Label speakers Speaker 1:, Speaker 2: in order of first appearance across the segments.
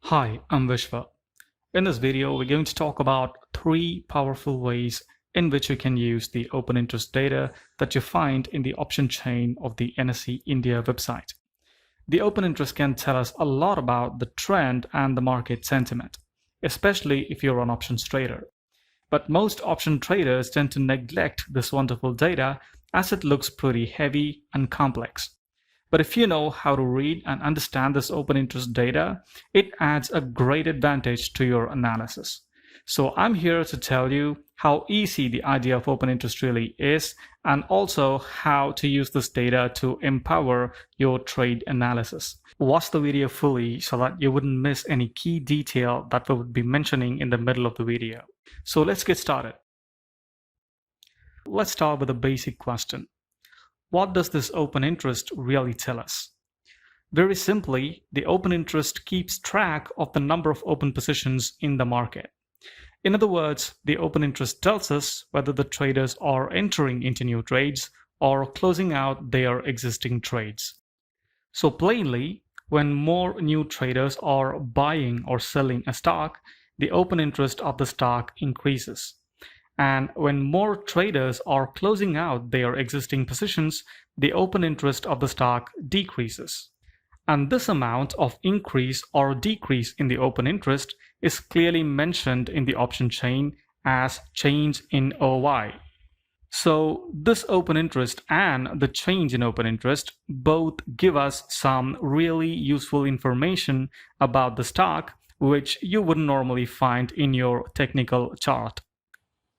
Speaker 1: Hi, I'm Vishwa. In this video, we're going to talk about 3 powerful ways in which you can use the open interest data that you find in the option chain of the NSE India website. The open interest can tell us a lot about the trend and the market sentiment, especially if you're an options trader. But most option traders tend to neglect this wonderful data as it looks pretty heavy and complex. But if you know how to read and understand this open interest data, it adds a great advantage to your analysis. So I'm here to tell you how easy the idea of open interest really is, and also how to use this data to empower your trade analysis. Watch the video fully so that you wouldn't miss any key detail that we would be mentioning in the middle of the video. So let's get started. Let's start with a basic question. What does this open interest really tell us? Very simply, the open interest keeps track of the number of open positions in the market. In other words, the open interest tells us whether the traders are entering into new trades or closing out their existing trades. So plainly, when more new traders are buying or selling a stock, the open interest of the stock increases. And when more traders are closing out their existing positions, the open interest of the stock decreases. And this amount of increase or decrease in the open interest is clearly mentioned in the option chain as change in OI. So this open interest and the change in open interest both give us some really useful information about the stock, which you wouldn't normally find in your technical chart.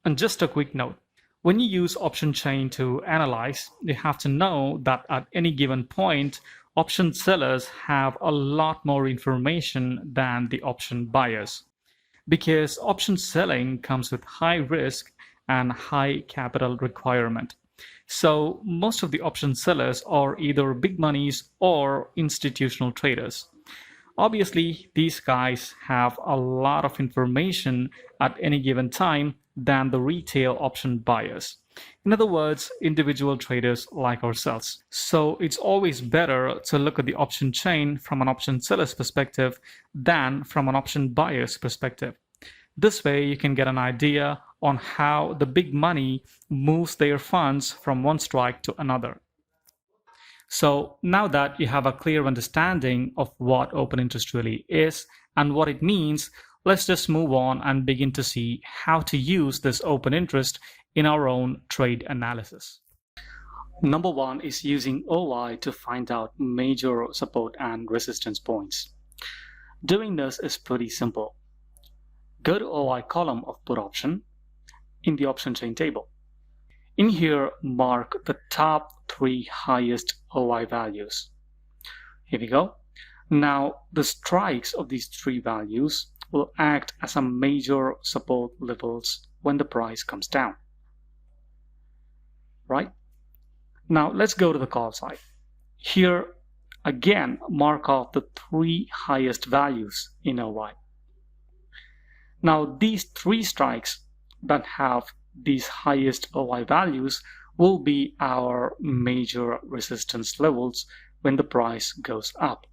Speaker 1: And just a quick note, when you use option chain to analyze, you have to know that at any given point, option sellers have a lot more information than the option buyers, because option selling comes with high risk and high capital requirement. So most of the option sellers are either big monies or institutional traders. Obviously, these guys have a lot of information at any given time than the retail option buyers. In other words, individual traders like ourselves. So it's always better to look at the option chain from an option seller's perspective than from an option buyer's perspective. This way you can get an idea on how the big money moves their funds from one strike to another. So now that you have a clear understanding of what open interest really is and what it means, let's just move on and begin to see how to use this open interest in our own trade analysis. Number 1 is using OI to find out major support and resistance points. Doing this is pretty simple. Go to OI column of put option in the option chain table. In here, mark the top 3 highest OI values. Here we go. Now, the strikes of these 3 values will act as some major support levels when the price comes down. Right? Now, let's go to the call side. Here, again, mark off the 3 highest values in OI. Now, these 3 strikes that have these highest OI values will be our major resistance levels when the price goes up.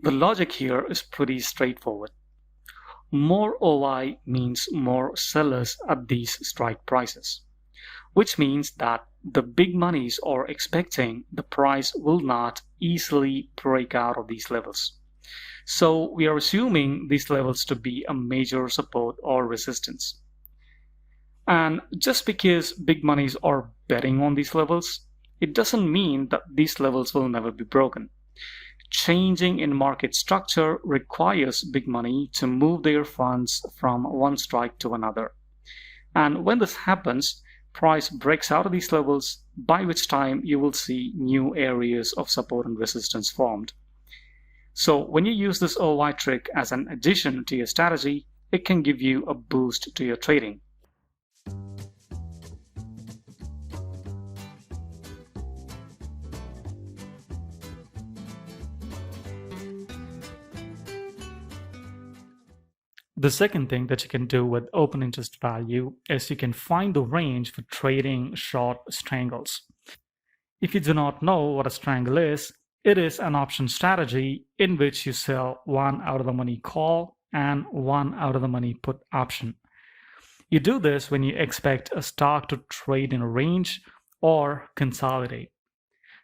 Speaker 1: The logic here is pretty straightforward. More OI means more sellers at these strike prices, which means that the big monies are expecting the price will not easily break out of these levels. So we are assuming these levels to be a major support or resistance. And just because big monies are betting on these levels, it doesn't mean that these levels will never be broken. Changing in market structure requires big money to move their funds from one strike to another. And when this happens, price breaks out of these levels, by which time you will see new areas of support and resistance formed. So when you use this OI trick as an addition to your strategy, it can give you a boost to your trading. The second thing that you can do with open interest value is you can find the range for trading short strangles. If you do not know what a strangle is, It is an option strategy in which you sell one out of the money call and one out of the money put option. You do this when you expect a stock to trade in a range or consolidate.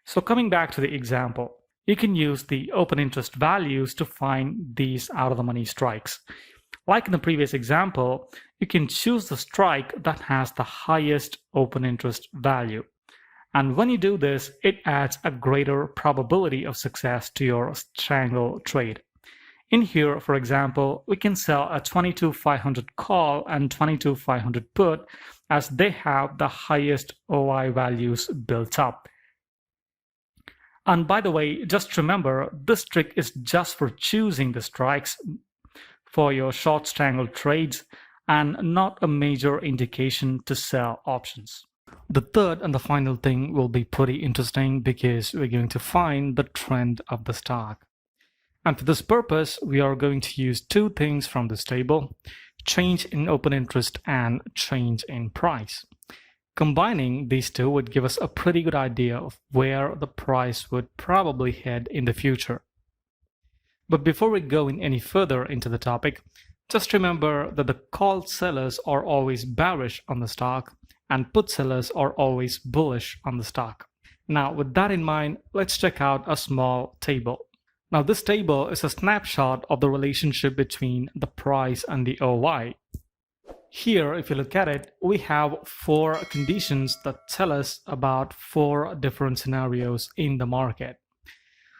Speaker 1: So coming back to the example, you can use the open interest values to find these out of the money strikes. Like in the previous example, you can choose the strike that has the highest open interest value. And when you do this, it adds a greater probability of success to your strangle trade. In here, for example, we can sell a 22,500 call and 22,500 put as they have the highest OI values built up. And by the way, just remember, this trick is just for choosing the strikes for your short strangle trades and not a major indication to sell options. The third and the final thing will be pretty interesting because we're going to find the trend of the stock. And for this purpose, we are going to use two things from this table: change in open interest and change in price. Combining these two would give us a pretty good idea of where the price would probably head in the future. But before we go in any further into the topic, just remember that the call sellers are always bearish on the stock and put sellers are always bullish on the stock. Now, with that in mind, let's check out a small table. Now, this table is a snapshot of the relationship between the price and the OI. Here, if you look at it, we have four conditions that tell us about four different scenarios in the market.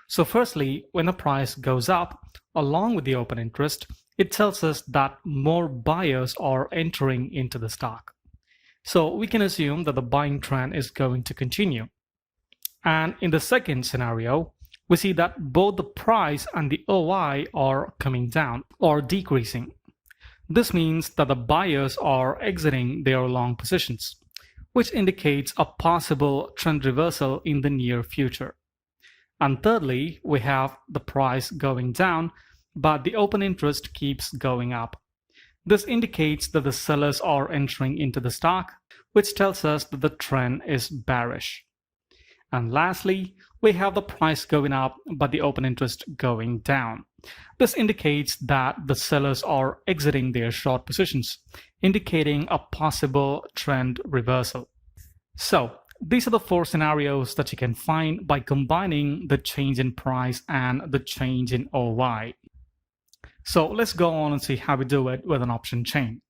Speaker 1: So firstly, when the price goes up, along with the open interest, it tells us that more buyers are entering into the stock. So we can assume that the buying trend is going to continue. And in the second scenario, we see that both the price and the OI are coming down or decreasing. This means that the buyers are exiting their long positions, which indicates a possible trend reversal in the near future. And thirdly, we have the price going down, but the open interest keeps going up. This indicates that the sellers are entering into the stock, which tells us that the trend is bearish. And lastly, we have the price going up, but the open interest going down. This indicates that the sellers are exiting their short positions, indicating a possible trend reversal. So, these are the four scenarios that you can find by combining the change in price and the change in OI. So let's go on and see how we do it with an option chain.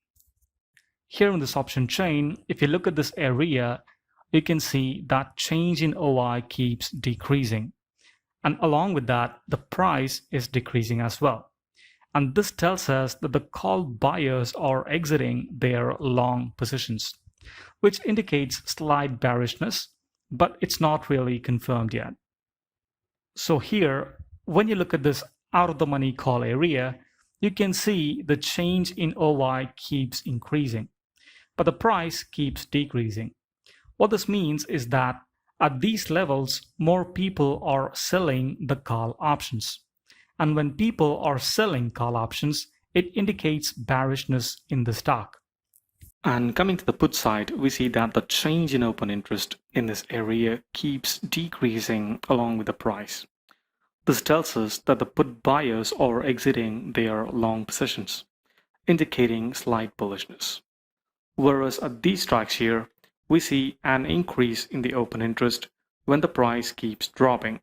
Speaker 1: Here in this option chain, if you look at this area, you can see that change in OI keeps decreasing. And along with that, the price is decreasing as well. And this tells us that the call buyers are exiting their long positions, which indicates slight bearishness, but it's not really confirmed yet. So here, when you look at this out of the money call area, you can see the change in OI keeps increasing, but the price keeps decreasing. What this means is that at these levels, more people are selling the call options. And when people are selling call options, it indicates bearishness in the stock. And coming to the put side, we see that the change in open interest in this area keeps decreasing along with the price. This tells us that the put buyers are exiting their long positions, indicating slight bullishness. Whereas at these strikes here, we see an increase in the open interest when the price keeps dropping.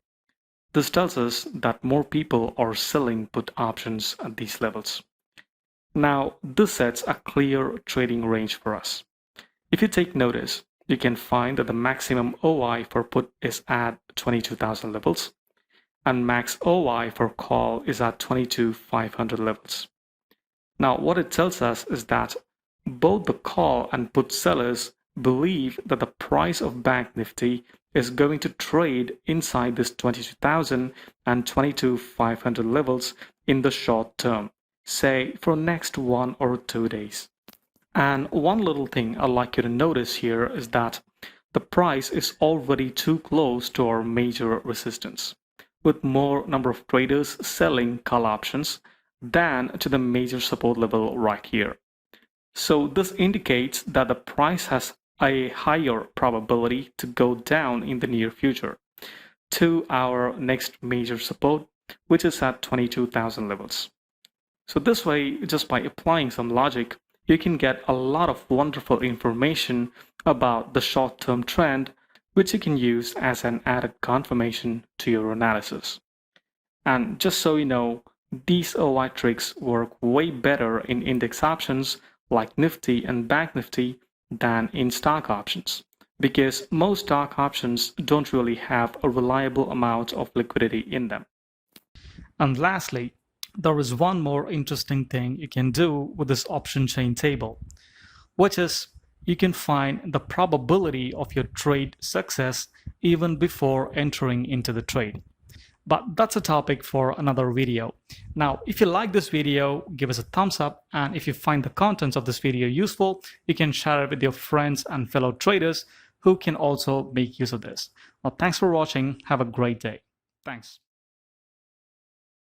Speaker 1: This tells us that more people are selling put options at these levels. Now, this sets a clear trading range for us. If you take notice, you can find that the maximum OI for put is at 22,000 levels, and max OI for call is at 22,500 levels. Now, what it tells us is that both the call and put sellers believe that the price of Bank Nifty is going to trade inside this 22,000 and 22,500 levels in the short term, say for next 1 or 2 days. And one little thing I'd like you to notice here is that the price is already too close to our major resistance, with more number of traders selling call options than to the major support level right here. So this indicates that the price has a higher probability to go down in the near future. to our next major support, which is at 22,000 levels. So this way, just by applying some logic, you can get a lot of wonderful information about the short-term trend, which you can use as an added confirmation to your analysis. And just so you know, these OI tricks work way better in index options like Nifty and Bank Nifty than in stock options, because most stock options don't really have a reliable amount of liquidity in them. And lastly, there is one more interesting thing you can do with this option chain table, which is you can find the probability of your trade success even before entering into the trade. But that's a topic for another video. Now, if you like this video, give us a thumbs up, and if you find the contents of this video useful, you can share it with your friends and fellow traders who can also make use of this. Well, thanks for watching. Have a great day. Thanks.